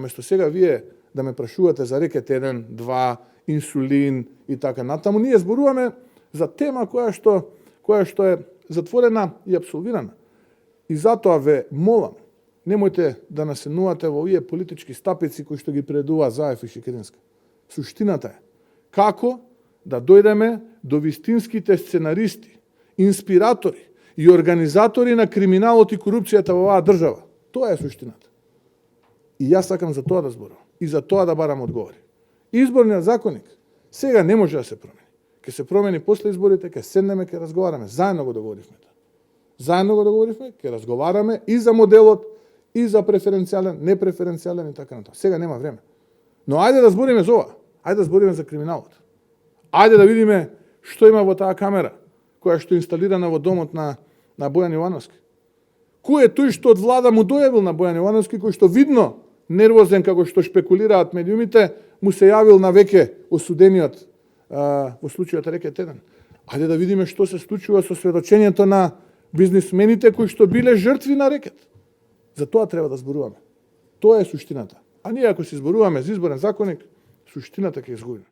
наместо сега вие да ме прашувате за рекет 1, 2, инсулин и така натаму, ние зборуваме за тема која што е затворена и апсолвирана. И затоа ве молам, немојте да насенувате во овие политички стапици кои што ги предува Заев и Шекеринска. Суштината е како да дојдеме до вистинските сценаристи, инспиратори и организатори на криминалот и корупцијата во оваа држава. Тоа е суштината. И јас сакам за тоа да зборувам и за тоа да барам одговори. Изборниот законник сега не може да се промени. Ќе се промени после изборите, ќе седнеме, ќе разговараме. Заедно го договоривме. Ќе разговараме и за моделот, и за преференцијален, непреференцијален и така натаму. Сега нема време. Но ајде да збориме за ова. Ајде да збориме за криминалот. Ајде да видиме што има во таа камера, која што е инсталирана во домот на Бојан Јовановски. Кој е тој што од влада му дојавил на Бојан Јовановски, кој што видно нервозен како што шпекулираат медиумите, му се јавил на веќе осудениот во случајот рекет 1. Ајде да видиме што се случува со сведочењето на бизнисмените кои што биле жртви на рекет. За тоа треба да зборуваме. Тоа е суштината. А ние ако се зборуваме за изборен законник, суштината ќе изгубиме.